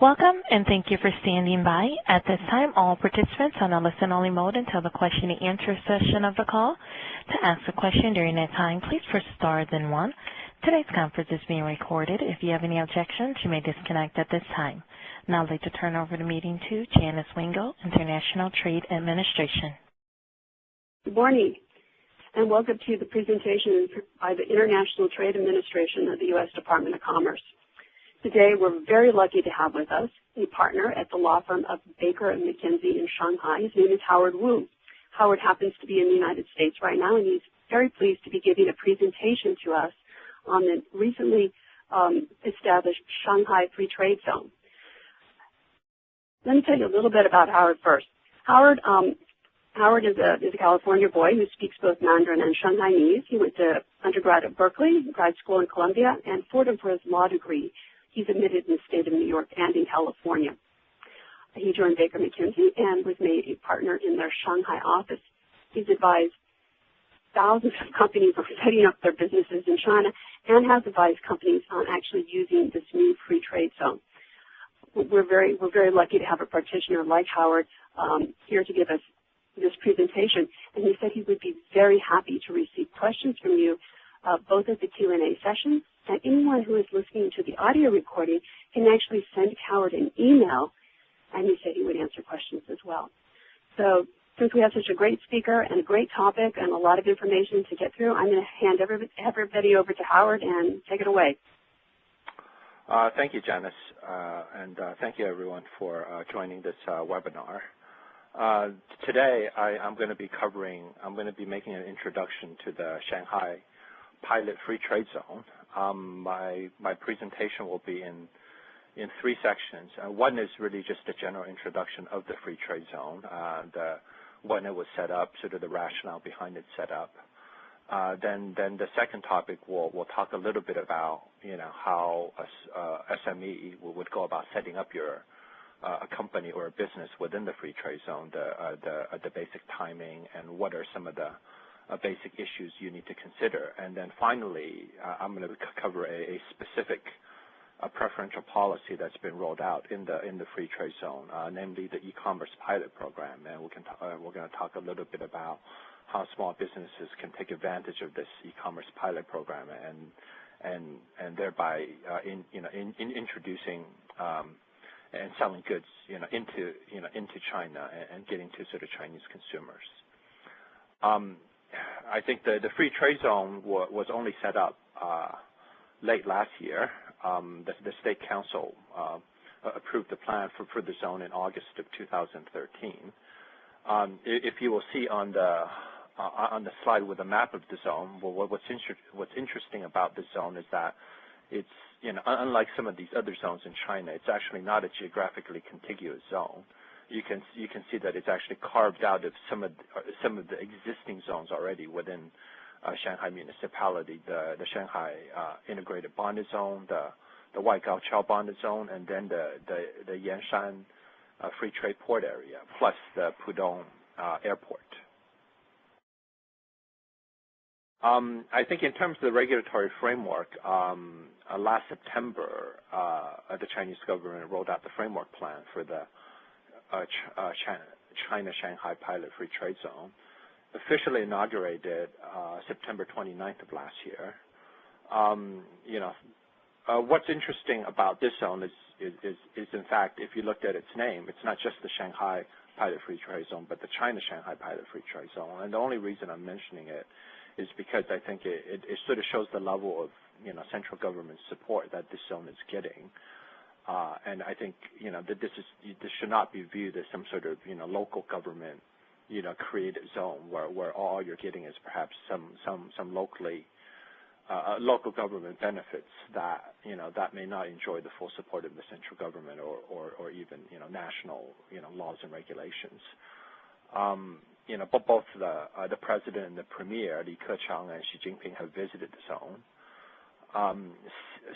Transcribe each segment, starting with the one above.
Welcome, and thank you for standing by. At this time, all participants are on a listen-only mode until the question and answer session of the call. To ask a question during that time, please press star then one. Today's conference is being recorded. If you have any objections, you may disconnect at this time. Now I'd like to turn over the meeting to Janice Wingo, International Trade Administration. Good morning, and welcome to the presentation by the International Trade Administration of the U.S. Department of Commerce. Today, we're very lucky to have with us a partner at the law firm of Baker & McKenzie in Shanghai. His name is Howard Wu. Howard happens to be in the United States right now, and he's very pleased to be giving a presentation to us on the recently established Shanghai Free Trade Zone. Let me tell you a little bit about Howard first. Howard is a California boy who speaks both Mandarin and Shanghainese. He went to undergrad at Berkeley, grad school in Columbia, and Fordham for his law degree. He's admitted in the state of New York and in California. He joined Baker McKenzie and was made a partner in their Shanghai office. He's advised thousands of companies on setting up their businesses in China and has advised companies on actually using this new free trade zone. We're very lucky to have a practitioner like Howard here to give us this presentation, and he said he would be very happy to receive questions from you both at the Q&A session, and anyone who is listening to the audio recording can actually send Howard an email, and he said he would answer questions as well. So since we have such a great speaker and a great topic and a lot of information to get through, I'm going to hand everybody over to Howard and take it away. Thank you, Janice, and thank you, everyone, for joining this webinar. Today, I'm going to be making an introduction to the Shanghai Pilot Free Trade Zone. My presentation will be in three sections. One is really just a general introduction of the free trade zone, when it was set up, sort of the rationale behind its setup. Then the second topic we'll talk a little bit about how a SME would go about setting up a company or a business within the free trade zone, the basic timing, and what are some of the basic issues you need to consider. And then finally, I'm going to cover a specific preferential policy that's been rolled out in the free trade zone, namely the e-commerce pilot program. And we're going to talk a little bit about how small businesses can take advantage of this e-commerce pilot program and thereby introducing and selling goods into China and getting to sort of Chinese consumers. I think the free trade zone was only set up late last year. The State Council approved the plan for the zone in August of 2013. If you will see on the slide with a map of the zone, what's interesting about this zone is that it's unlike some of these other zones in China, it's actually not a geographically contiguous zone. You can see that it's actually carved out of some of the existing zones already within Shanghai municipality, the Shanghai integrated bonded zone, the Waigaoqiao bonded zone, and then the Yanshan free trade port area, plus the Pudong airport. I think in terms of the regulatory framework, last September, the Chinese government rolled out the framework plan for the China-Shanghai Pilot Free Trade Zone, officially inaugurated September 29th of last year. What's interesting about this zone is in fact, if you looked at its name, it's not just the Shanghai Pilot Free Trade Zone, but the China-Shanghai Pilot Free Trade Zone. And the only reason I'm mentioning it is because I think it sort of shows the level of central government support that this zone is getting. And I think that this should not be viewed as some sort of local government created zone where all you're getting is perhaps some local government benefits that that may not enjoy the full support of the central government or even national laws and regulations. But both the president and the premier, Li Keqiang and Xi Jinping, have visited the zone.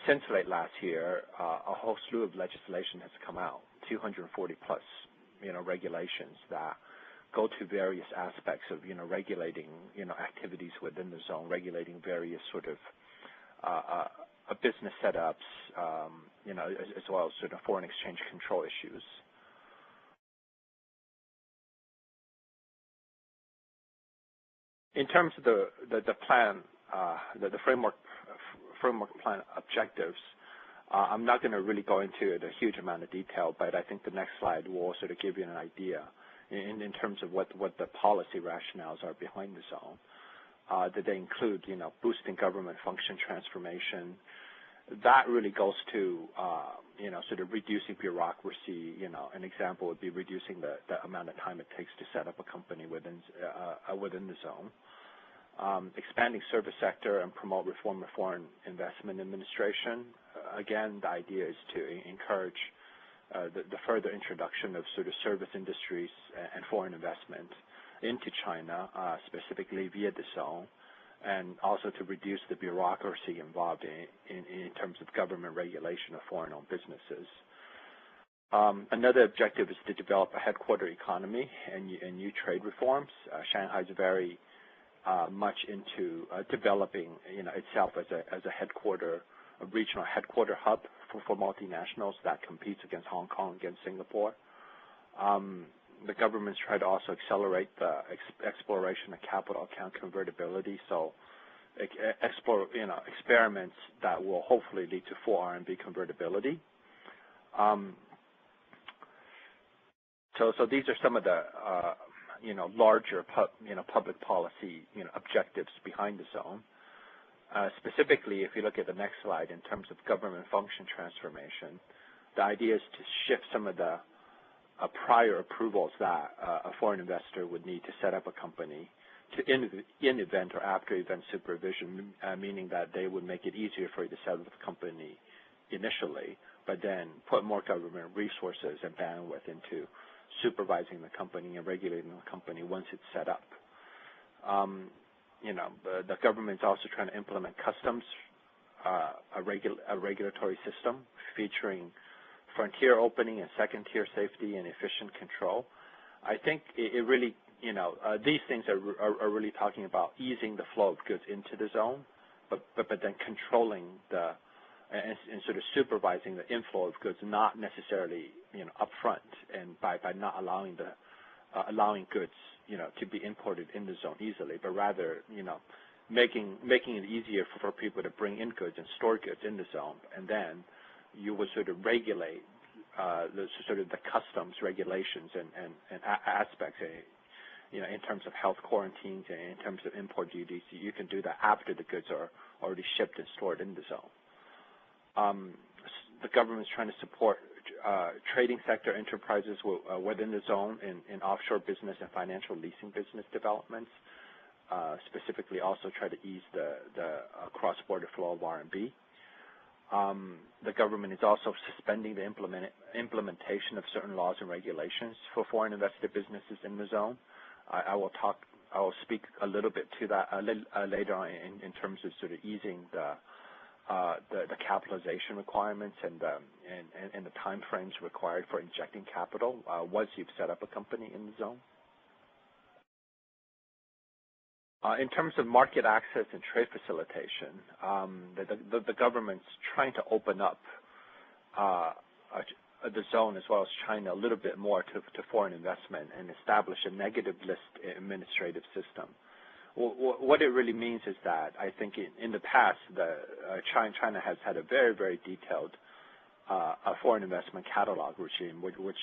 Since late last year, a whole slew of legislation has come out, 240 plus, regulations that go to various aspects of, regulating, activities within the zone, regulating various sort of business setups, as well as sort of foreign exchange control issues. In terms of the plan, the framework plan objectives, I'm not going to really go into it a huge amount of detail, but I think the next slide will sort of give you an idea in terms of what the policy rationales are behind the zone. That they include, boosting government function transformation. That really goes to, sort of reducing bureaucracy. An example would be reducing the amount of time it takes to set up a company within the zone. Expanding service sector and promote reform of foreign investment administration. Again, the idea is to encourage the further introduction of sort of service industries and foreign investment into China, specifically via the zone, and also to reduce the bureaucracy involved in terms of government regulation of foreign-owned businesses. Another objective is to develop a headquarter economy and new trade reforms. Shanghai is very much into developing, itself as a regional headquarter hub for multinationals that competes against Hong Kong, against Singapore. The government's try to also accelerate the exploration of capital account convertibility, so experiments that will hopefully lead to full RMB convertibility. So these are some of the larger public policy objectives behind the zone. Specifically, if you look at the next slide, in terms of government function transformation, the idea is to shift some of the prior approvals that a foreign investor would need to set up a company to in-event or after-event supervision, meaning that they would make it easier for you to set up the company initially, but then put more government resources and bandwidth into supervising the company and regulating the company once it's set up. The government's also trying to implement customs, a regulatory system featuring frontier opening and second-tier safety and efficient control. I think it really, these things are really talking about easing the flow of goods into the zone, but then controlling and sort of supervising the inflow of goods, not necessarily upfront, and by not allowing goods to be imported in the zone easily, but rather making it easier for people to bring in goods and store goods in the zone, and then you would sort of regulate the customs regulations and aspects, in terms of health quarantines and in terms of import duties. You can do that after the goods are already shipped and stored in the zone. The government is trying to support trading sector enterprises within the zone in offshore business and financial leasing business developments. Specifically, also try to ease the cross-border flow of RMB. The government is also suspending the implementation of certain laws and regulations for foreign invested businesses in the zone. I will speak a little bit to that later on in terms of sort of easing the capitalization requirements and the time frames required for injecting capital once you've set up a company in the zone. In terms of market access and trade facilitation, the government's trying to open up the zone as well as China a little bit more to foreign investment and establish a negative list administrative system. What it really means is that I think in the past, China has had a very, very detailed foreign investment catalog regime, which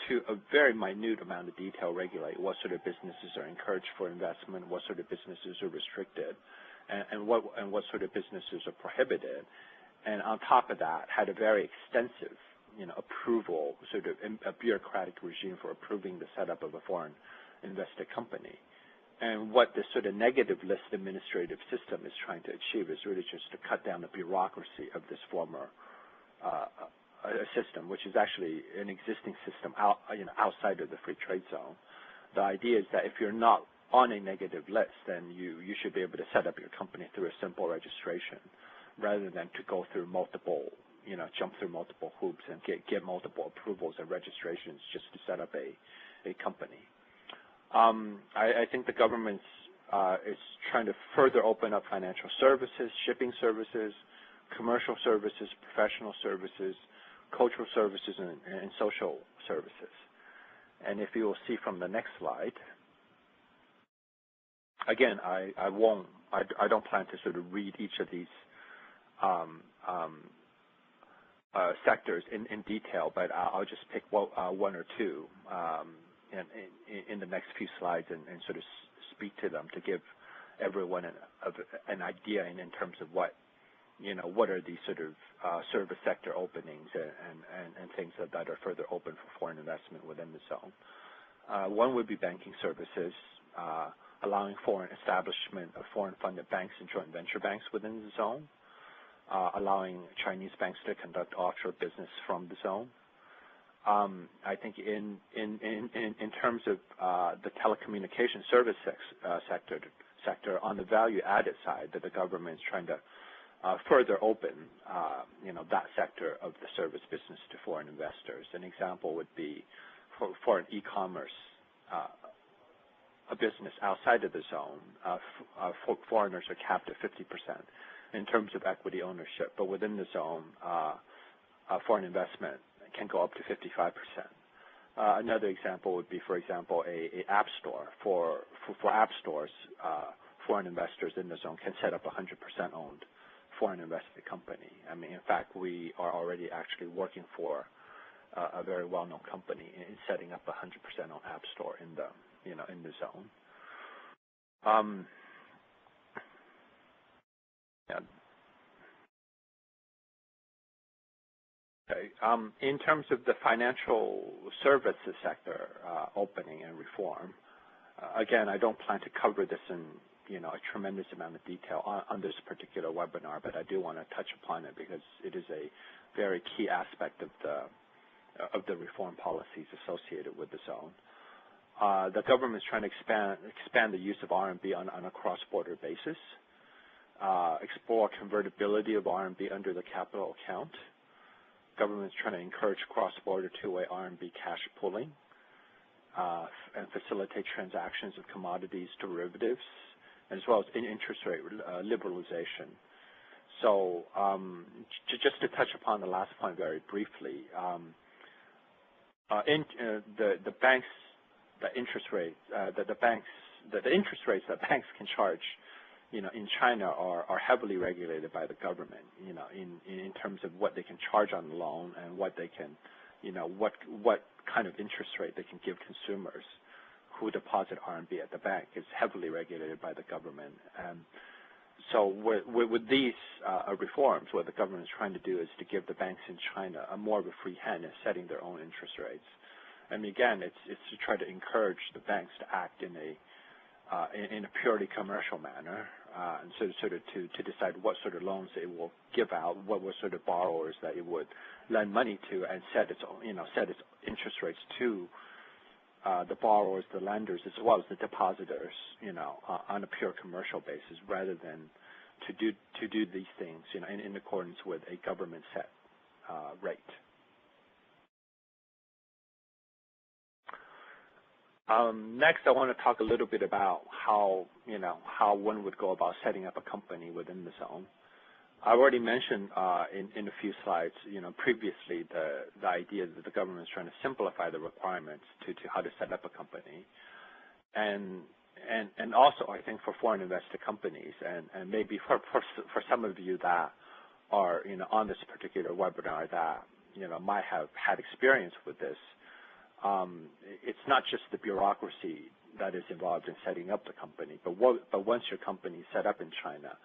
to a very minute amount of detail regulate what sort of businesses are encouraged for investment, what sort of businesses are restricted, and what sort of businesses are prohibited. And on top of that, had a very extensive, approval, sort of a bureaucratic regime for approving the setup of a foreign invested company. And what this sort of negative list administrative system is trying to achieve is really just to cut down the bureaucracy of this former system, which is actually an existing system outside of the free trade zone. The idea is that if you're not on a negative list, then you should be able to set up your company through a simple registration, rather than to go through multiple, jump through multiple hoops and get multiple approvals and registrations just to set up a company. I think the government's It's trying to further open up financial services, shipping services, commercial services, professional services, cultural services, and social services. And if you will see from the next slide, again, I don't plan to sort of read each of these sectors in detail, but I'll just pick one or two in the next few slides and sort of speak to them to give everyone an idea in terms of what are these sort of service sector openings and things that are further open for foreign investment within the zone. One would be banking services, allowing foreign establishment of foreign-funded banks and joint venture banks within the zone, allowing Chinese banks to conduct offshore business from the zone. I think in terms of the telecommunication service sector on the value-added side, that the government is trying to further open, that sector of the service business to foreign investors. An example would be for an e-commerce a business outside of the zone, foreigners are capped at 50% in terms of equity ownership, but within the zone, foreign investment can go up to 55%. Another example would be, for example, a app store. For app stores, foreign investors in the zone can set up a 100% owned foreign invested company. I mean, in fact, we are already actually working for a very well-known company in setting up a 100% owned app store in the zone. Okay. In terms of the financial services sector opening and reform, again, I don't plan to cover this in a tremendous amount of detail on this particular webinar, but I do want to touch upon it because it is a very key aspect of the reform policies associated with the zone. The government is trying to expand the use of RMB on a cross-border basis, explore convertibility of RMB under the capital account. Government is trying to encourage cross-border two-way RMB cash pooling and facilitate transactions of commodities, derivatives, as well as interest rate liberalization. So just to touch upon the last point very briefly, the banks, the interest rates that banks can charge, in China are heavily regulated by the government, in terms of what they can charge on the loan and what they can, what kind of interest rate they can give consumers who deposit RMB at the bank is heavily regulated by the government. And so with these reforms, what the government is trying to do is to give the banks in China more of a free hand in setting their own interest rates. And again, it's to try to encourage the banks to act in a purely commercial manner, and sort of to decide what sort of loans it will give out, what sort of borrowers that it would lend money to, and set its interest rates to the borrowers, the lenders, as well as the depositors, on a pure commercial basis, rather than to do these things, in accordance with a government set rate. Next, I want to talk a little bit about how one would go about setting up a company within the zone. I already mentioned in a few slides, previously the idea that the government is trying to simplify the requirements to how to set up a company, and also I think for foreign invested companies, and maybe for some of you that are on this particular webinar that might have had experience with this. It's not just the bureaucracy that is involved in setting up the company, but once your company is set up in China,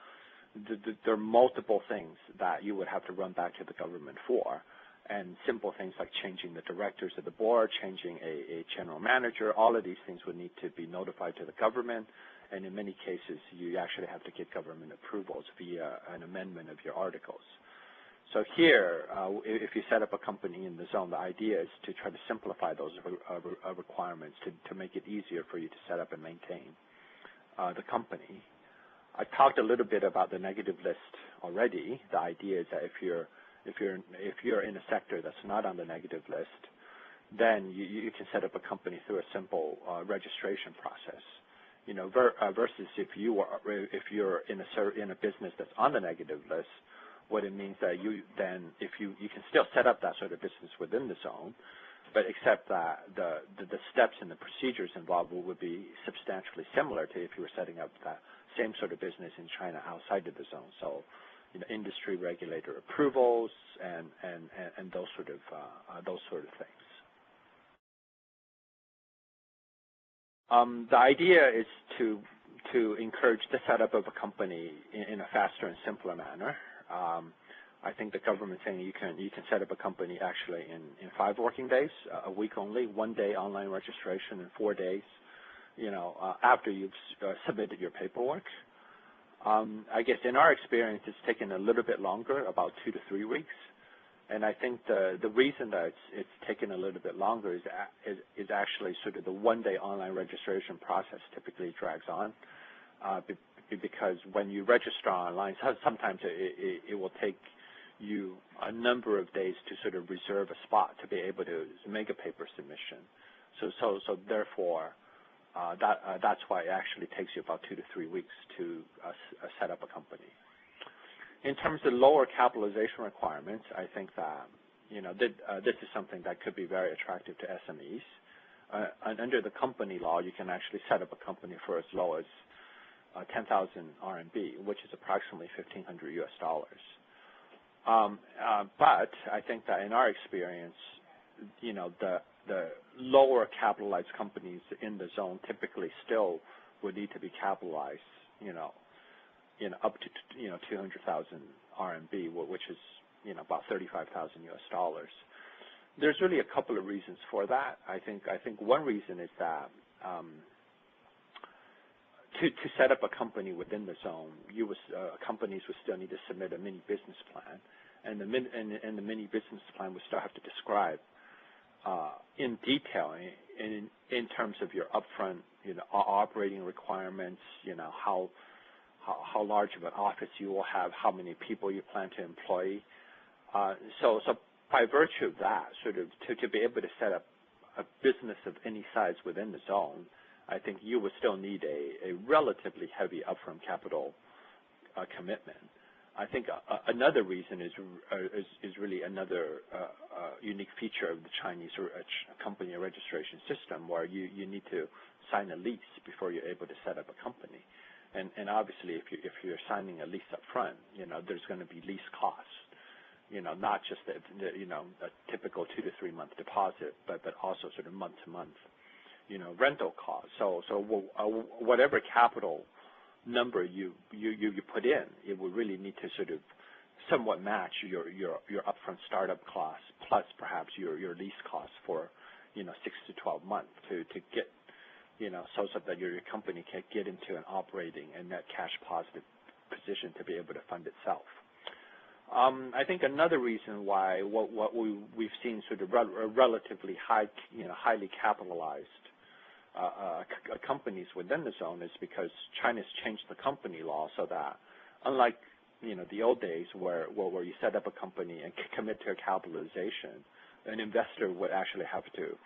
there are multiple things that you would have to run back to the government for, and simple things like changing the directors of the board, changing a general manager. All of these things would need to be notified to the government, and in many cases, you actually have to get government approvals via an amendment of your articles. So here, if you set up a company in the zone, the idea is to try to simplify those requirements to make it easier for you to set up and maintain the company. I talked a little bit about the negative list already. The idea is that if you're in a sector that's not on the negative list, then you can set up a company through a simple registration process. versus if you're in a business that's on the negative list, what it means that you can still set up that sort of business within the zone, but except that the steps and the procedures involved would be substantially similar to if you were setting up that same sort of business in China outside of the zone. So, industry regulator approvals and those sort of things. The idea is to encourage the setup of a company in a faster and simpler manner. I think the government saying you can set up a company actually in 5 working days, a week only, 1 day online registration, and 4 days, after you've submitted your paperwork. I guess in our experience, it's taken a little bit longer, about 2 to 3 weeks. And I think the reason that it's taken a little bit longer is actually sort of the 1 day online registration process typically drags on, because when you register online, sometimes it will take you a number of days to sort of reserve a spot to be able to make a paper submission. So therefore, that's why it actually takes you about 2 to 3 weeks to set up a company. In terms of lower capitalization requirements, I think that this is something that could be very attractive to SMEs. And under the company law, you can actually set up a company for as low as 10,000 RMB, which is approximately $1,500 US. But I think that in our experience, the lower capitalized companies in the zone typically still would need to be capitalized, up to 200,000 RMB, which is about $35,000 US. There's really a couple of reasons for that. I think one reason is that to set up a company within the zone, companies would still need to submit a mini business plan, and the mini business plan would still have to describe in detail in terms of your upfront operating requirements, how large of an office you will have, how many people you plan to employ. So by virtue of that, sort of to be able to set up a business of any size within the zone, I think you would still need a relatively heavy upfront capital commitment. I think another reason is really another unique feature of the Chinese company registration system, where you need to sign a lease before you're able to set up a company. And obviously, if you're signing a lease up front, there's going to be lease costs, not just a typical 2 to 3 month deposit, but also sort of month to month, rental costs. So whatever capital number you put in, it will really need to sort of somewhat match your upfront startup costs plus perhaps your lease costs for 6 to 12 months to get so that your company can get into an operating and net cash positive position to be able to fund itself. I think another reason why what we've seen sort of relatively highly capitalized companies within the zone is because China's changed the company law so that, unlike the old days where you set up a company and commit to a capitalization, an investor would actually have to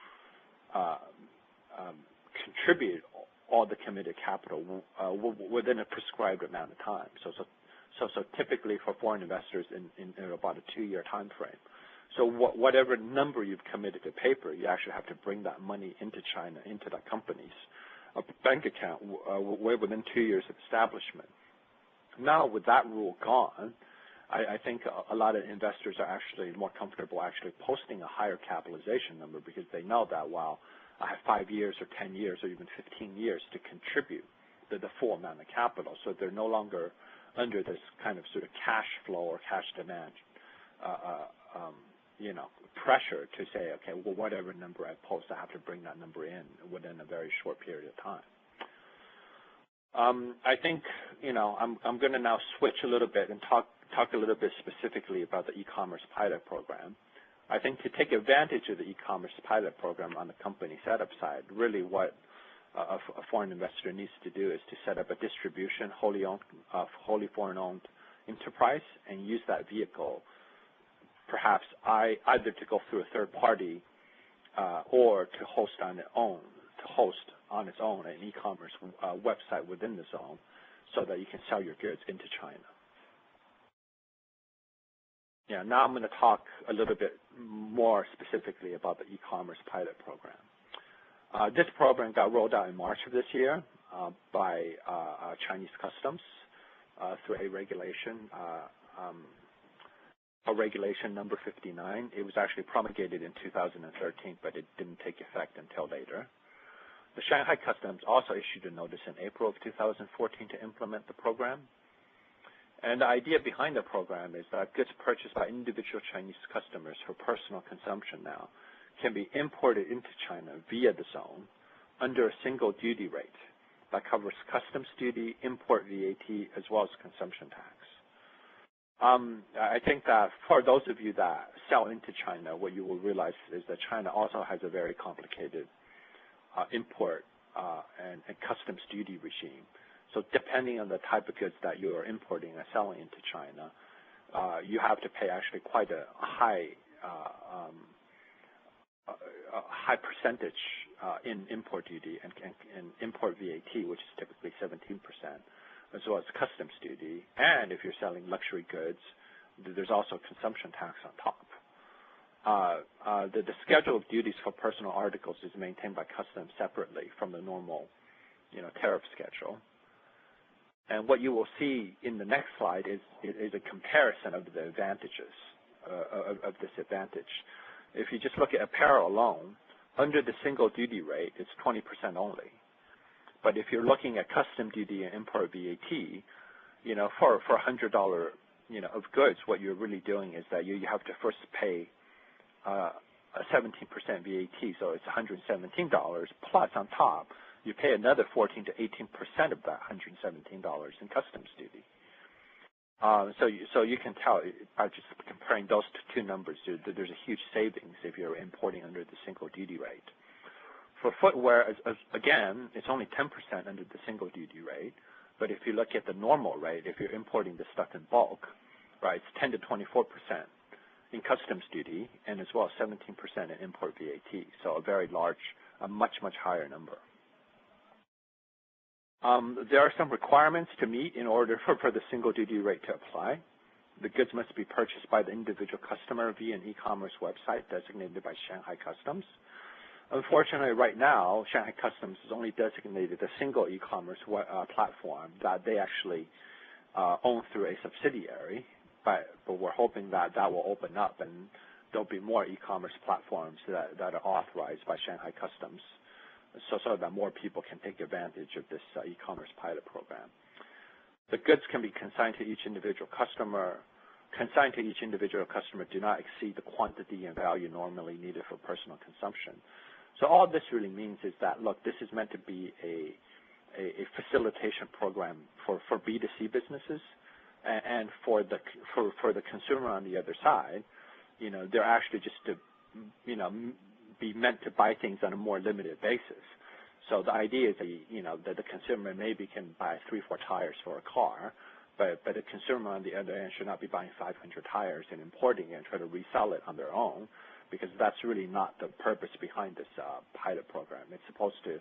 contribute all the committed capital within a prescribed amount of time. So typically for foreign investors in about a 2-year time frame. So whatever number you've committed to paper, you actually have to bring that money into China, into that company's bank account within 2 years of establishment. Now with that rule gone, I think a lot of investors are actually more comfortable actually posting a higher capitalization number because they know that while I have 5 years or 10 years or even 15 years to contribute the full amount of capital. So they're no longer under this kind of sort of cash flow or cash demand pressure to say, okay, well, whatever number I post, I have to bring that number in within a very short period of time. I think, I'm going to now switch a little bit and talk a little bit specifically about the e-commerce pilot program. I think to take advantage of the e-commerce pilot program on the company setup side, really what a foreign investor needs to do is to set up a distribution, wholly foreign-owned enterprise and use that vehicle perhaps either to go through a third party or to host on its own to host on its own an e-commerce website within the zone so that you can sell your goods into China. Yeah, now I'm going to talk a little bit more specifically about the e-commerce pilot program. This program got rolled out in March of this year by Chinese Customs through a regulation number 59. It was actually promulgated in 2013, but it didn't take effect until later. The Shanghai Customs also issued a notice in April of 2014 to implement the program. And the idea behind the program is that goods purchased by individual Chinese customers for personal consumption now can be imported into China via the zone under a single duty rate that covers customs duty, import VAT, as well as consumption tax. I think that for those of you that sell into China, what you will realize is that China also has a very complicated import and customs duty regime. So depending on the type of goods that you are importing and selling into China, you have to pay actually quite a high percentage in import duty and import VAT, which is typically 17%, as well as customs duty. And if you're selling luxury goods, there's also consumption tax on top. The schedule of duties for personal articles is maintained by customs separately from the normal, tariff schedule. And what you will see in the next slide is a comparison of the advantages of this advantage. If you just look at apparel alone, under the single duty rate, it's 20% only. But if you're looking at custom duty and import VAT, for $100, of goods, what you're really doing is that you have to first pay a 17% VAT, so it's $117 plus on top you pay another 14 to 18% of that $117 in customs duty. So you can tell by just comparing those two numbers, there's a huge savings if you're importing under the single duty rate. For footwear, again, it's only 10% under the single duty rate. But if you look at the normal rate, if you're importing the stuff in bulk, right, it's 10 to 24% in customs duty, and as well as 17% in import VAT. So a very large, a much higher number. There are some requirements to meet in order for the single duty rate to apply. The goods must be purchased by the individual customer via an e-commerce website designated by Shanghai Customs. Unfortunately, right now, Shanghai Customs has only designated a single e-commerce platform that they actually own through a subsidiary, but we're hoping that will open up and there'll be more e-commerce platforms that are authorized by Shanghai Customs, so that more people can take advantage of this e-commerce pilot program. The goods can be consigned to each individual customer. Consigned to each individual customer do not exceed the quantity and value normally needed for personal consumption. So all this really means is that, look, this is meant to be a facilitation program for B2C businesses, and for the consumer on the other side, they're actually just to, be meant to buy things on a more limited basis. So the idea is that the consumer maybe can buy 3-4 tires for a car, but the consumer on the other end should not be buying 500 tires and importing it and try to resell it on their own, because that's really not the purpose behind this pilot program. It's supposed to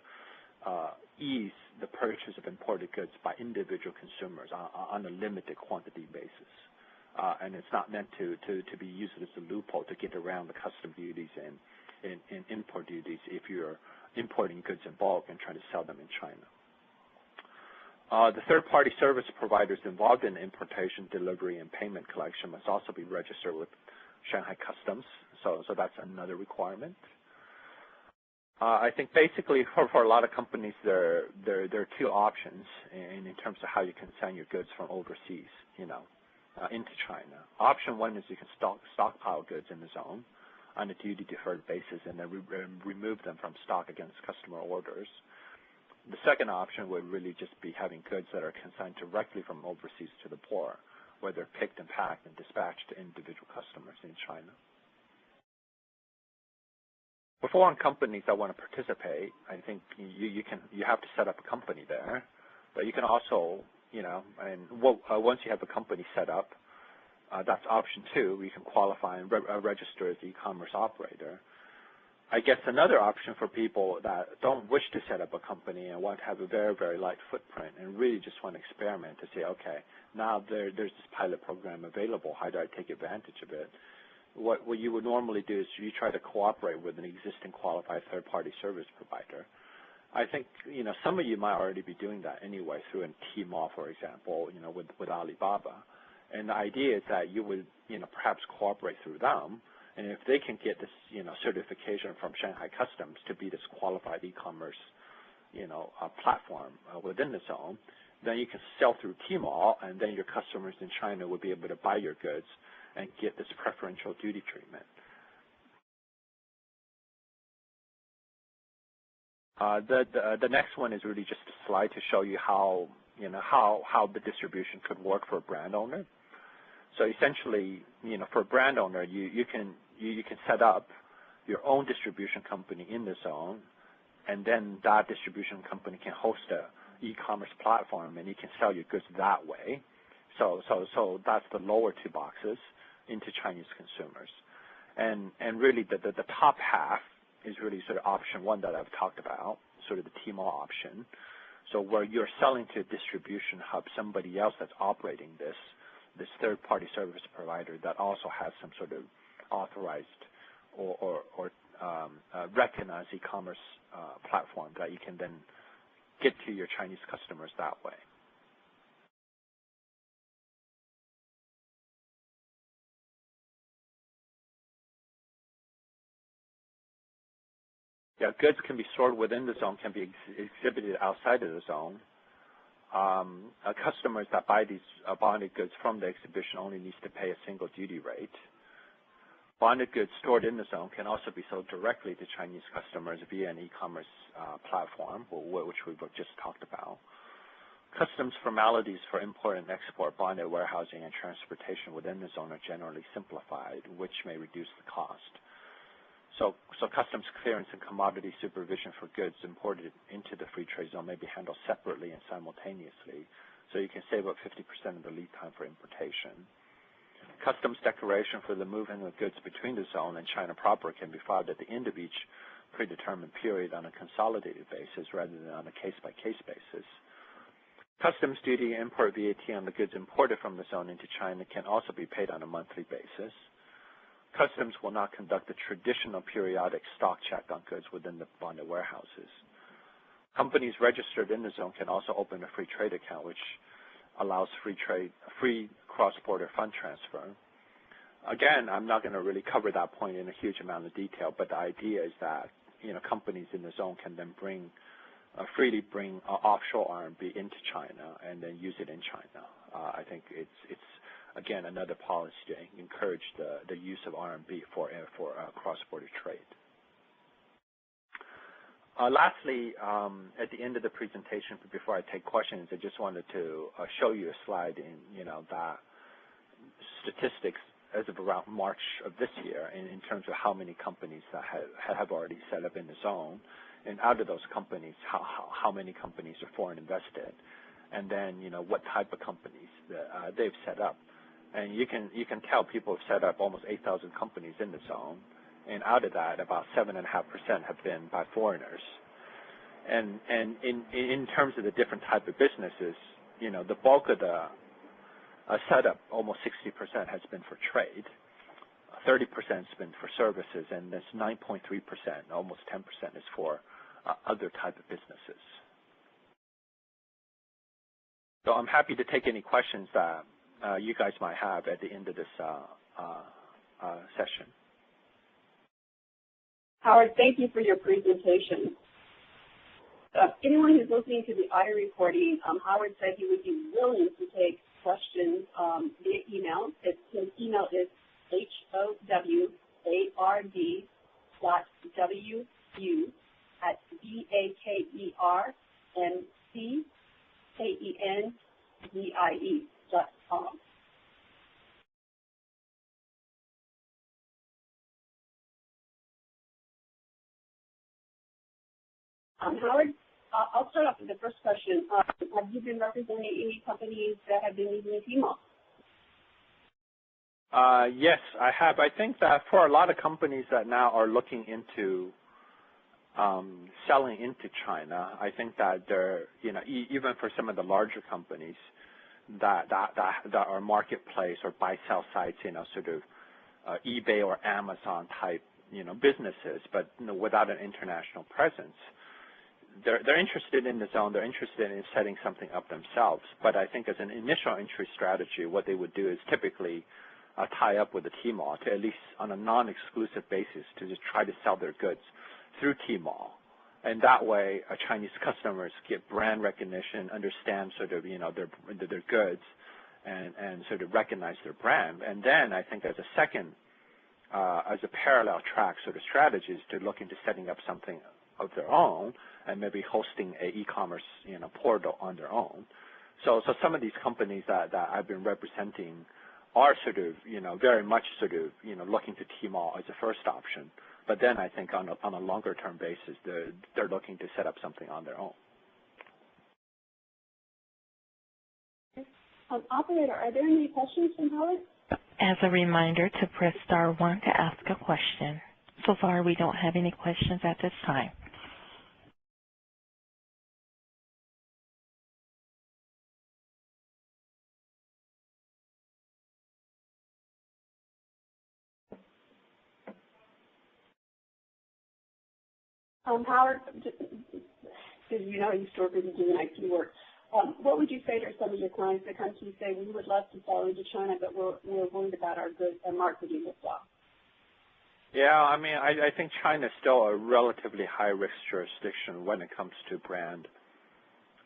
ease the purchase of imported goods by individual consumers on a limited quantity basis. And it's not meant to be used as a loophole to get around the custom duties and import duties if you're importing goods in bulk and trying to sell them in China. The third-party service providers involved in importation, delivery, and payment collection must also be registered with Shanghai Customs, so that's another requirement. I think basically for a lot of companies, there are two options in terms of how you can send your goods from overseas, into China. Option one is you can stockpile goods in the zone on a duty-deferred basis and then remove them from stock against customer orders. The second option would really just be having goods that are consigned directly from overseas to the port, where they're picked and packed and dispatched to individual customers in China. For foreign companies that want to participate, I think you have to set up a company there, but you can also, once you have a company set up, that's option two. You can qualify and register as an e-commerce operator. I guess another option for people that don't wish to set up a company and want to have a very, very light footprint and really just want to experiment to say, okay, now there's this pilot program available. How do I take advantage of it? What you would normally do is you try to cooperate with an existing qualified third-party service provider. I think, some of you might already be doing that anyway through a Tmall, for example, with Alibaba. And the idea is that you would, perhaps cooperate through them. And if they can get this, certification from Shanghai Customs to be this qualified e-commerce, platform within the zone, then you can sell through Tmall, and then your customers in China would be able to buy your goods and get this preferential duty treatment. The next one is really just a slide to show you how the distribution could work for a brand owner. So essentially, for a brand owner, you can set up your own distribution company in the zone, and then that distribution company can host a e-commerce platform, and you can sell your goods that way. So that's the lower two boxes into Chinese consumers, and really the top half is really sort of option one that I've talked about, sort of the Tmall option. So where you're selling to a distribution hub, somebody else that's operating this third-party service provider that also has some sort of authorized or recognized e-commerce platform that you can then get to your Chinese customers that way. Yeah, goods can be stored within the zone, can be exhibited outside of the zone. Customers that buy these bonded goods from the exhibition only needs to pay a single duty rate. Bonded goods stored in the zone can also be sold directly to Chinese customers via an e-commerce platform, which we've just talked about. Customs formalities for import and export, bonded warehousing, and transportation within the zone are generally simplified, which may reduce the cost. So customs clearance and commodity supervision for goods imported into the free trade zone may be handled separately and simultaneously, so you can save up 50% of the lead time for importation. Customs declaration for the movement of goods between the zone and China proper can be filed at the end of each predetermined period on a consolidated basis rather than on a case-by-case basis. Customs duty, import VAT on the goods imported from the zone into China can also be paid on a monthly basis. Customs will not conduct a traditional periodic stock check on goods within the bonded warehouses. Companies registered in the zone can also open a free trade account, which allows free cross-border fund transfer. Again, I'm not going to really cover that point in a huge amount of detail, but the idea is that companies in the zone can then freely bring offshore RMB into China and then use it in China. I think it's again another policy to encourage the use of RMB for cross-border trade. Lastly, at the end of the presentation, before I take questions, I just wanted to show you a slide in that statistics as of around March of this year in terms of how many companies that have already set up in the zone, and out of those companies, how many companies are foreign invested, and then what type of companies they've set up. And you can tell people have set up almost 8,000 companies in the zone, and out of that, about 7.5% have been by foreigners. And in terms of the different type of businesses, the bulk of the setup, almost 60%, has been for trade. 30% has been for services, and this 9.3%, almost 10%, is for other type of businesses. So I'm happy to take any questions that you guys might have at the end of this session. Howard, thank you for your presentation. Anyone who's listening to the audio recording, Howard said he would be willing to take questions via email. His email is howard.wakermckenzie.com. Howard, I'll start off with the first question. Have you been representing any companies that have been using Tmall? Yes, I have. I think that for a lot of companies that now are looking into selling into China, I think that there, even for some of the larger companies that are marketplace or buy-sell sites, sort of eBay or Amazon type, businesses, but without an international presence, they're interested in the zone. They're interested in setting something up themselves. But I think as an initial entry strategy, what they would do is typically tie up with the Tmall to at least on a non-exclusive basis to just try to sell their goods through Tmall. And that way, Chinese customers get brand recognition, understand sort of, their goods and sort of recognize their brand. And then I think as a second, as a parallel track sort of strategies to look into setting up something of their own and maybe hosting a e-commerce, portal on their own. So some of these companies that I've been representing are sort of, very much sort of, looking to Tmall as a first option. But then I think on a longer term basis, they're looking to set up something on their own. Operator, are there any questions from Howard? As a reminder to press star 1 to ask a question. So far, we don't have any questions at this time. Howard, because you used to work with doing IT work, what would you say to some of your clients that come to you say, we would love to sell into China, but we're worried about our goods and marketing as well? Yeah, I mean, I think China is still a relatively high-risk jurisdiction when it comes to brand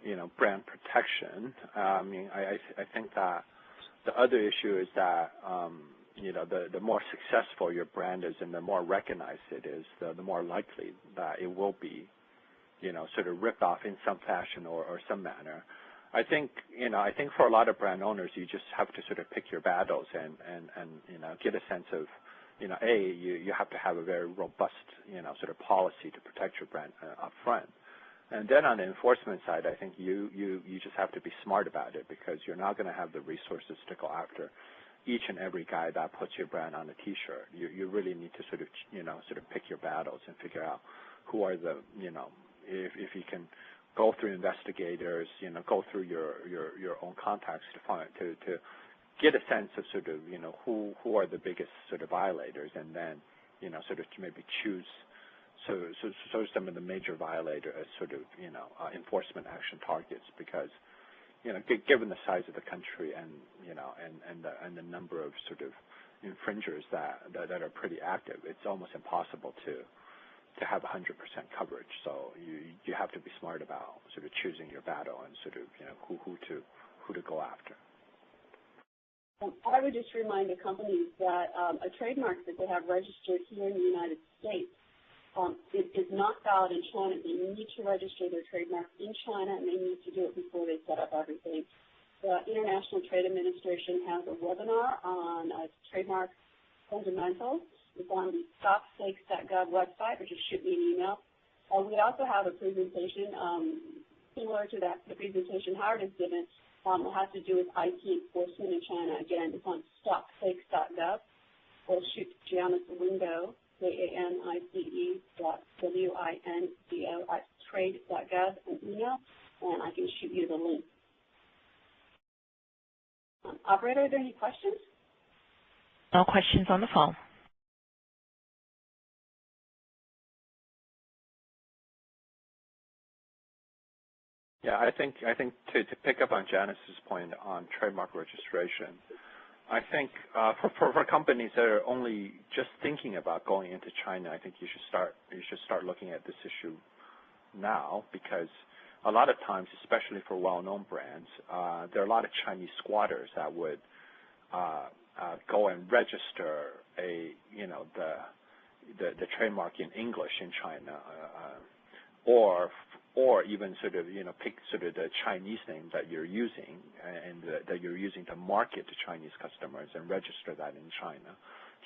protection. I mean, I think that the other issue is that, the more successful your brand is and the more recognized it is, the more likely that it will be, sort of ripped off in some fashion or some manner. I think for a lot of brand owners, you just have to sort of pick your battles and get a sense of, you have to have a very robust, sort of policy to protect your brand up front. And then on the enforcement side, I think you just have to be smart about it because you're not going to have the resources to go after each and every guy that puts your brand on a T-shirt. You really need to sort of pick your battles and figure out who are the, if you can go through investigators, go through your own contacts to get a sense of sort of, who are the biggest sort of violators, and then, sort of to maybe choose so some of the major violators as sort of, enforcement action targets because, given the size of the country and, and the number of sort of infringers that are pretty active, it's almost impossible to have 100% coverage. So you have to be smart about sort of choosing your battle and sort of, who to go after. I would just remind the companies that a trademark that they have registered here in the United States is not valid in China. They need to register their trademark in China, and they need to do it before they set up everything. The International Trade Administration has a webinar on trademark fundamentals. It's on the stopfakes.gov website, or just shoot me an email. We also have a presentation similar to the presentation Howard has given. It has to do with IT enforcement in China. Again, it's on stopfakes.gov, or shoot Janice Wingo, JANICE.WINDO@trade.gov an email, and I can shoot you the link. Operator, are there any questions? No questions on the phone. Yeah, I think to pick up on Janice's point on trademark registration, I think for companies that are only just thinking about going into China, I think you should start looking at this issue now, because a lot of times, especially for well-known brands, there are a lot of Chinese squatters that would go and register the trademark in English in China, or even sort of, pick sort of the Chinese name that you're using and that you're using to market to Chinese customers and register that in China.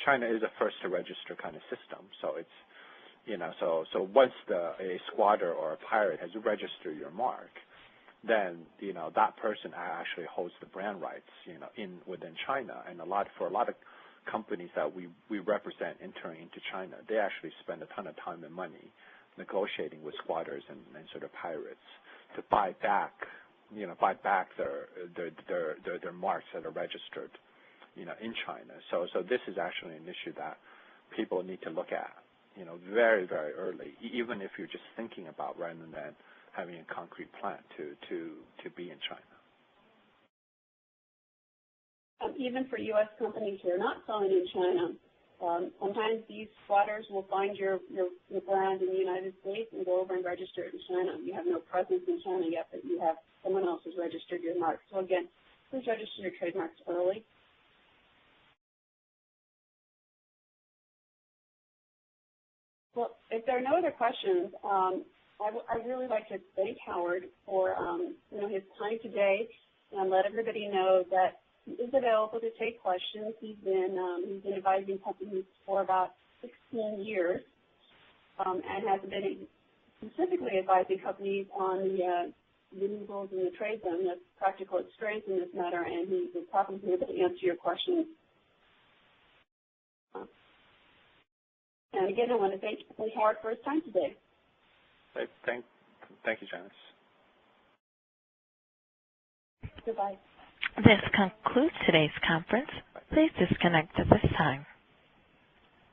China is a first to register kind of system. So it's, so once a squatter or a pirate has registered your mark, then, that person actually holds the brand rights, within China. And for a lot of companies that we represent entering into China, they actually spend a ton of time and money negotiating with squatters and sort of pirates to buy back their marks that are registered, in China. So this is actually an issue that people need to look at, very, very early, even if you're just thinking about rather than having a concrete plan to be in China. Even for U.S. companies who are not selling in China, sometimes these squatters will find your brand in the United States and go over and register it in China. You have no presence in China yet, but you have someone else who's registered your mark. So again, please register your trademarks early. Well, if there are no other questions, I'd really like to thank Howard for his time today and let everybody know that he is available to take questions. He's been advising companies for about 16 years and has been specifically advising companies on the new rules in the trade zone. He has practical experience in this matter, and he will probably be able to answer your questions. And again, I want to thank Howard for his time today. Thank you, Janice. Goodbye. This concludes today's conference. Please disconnect at this time.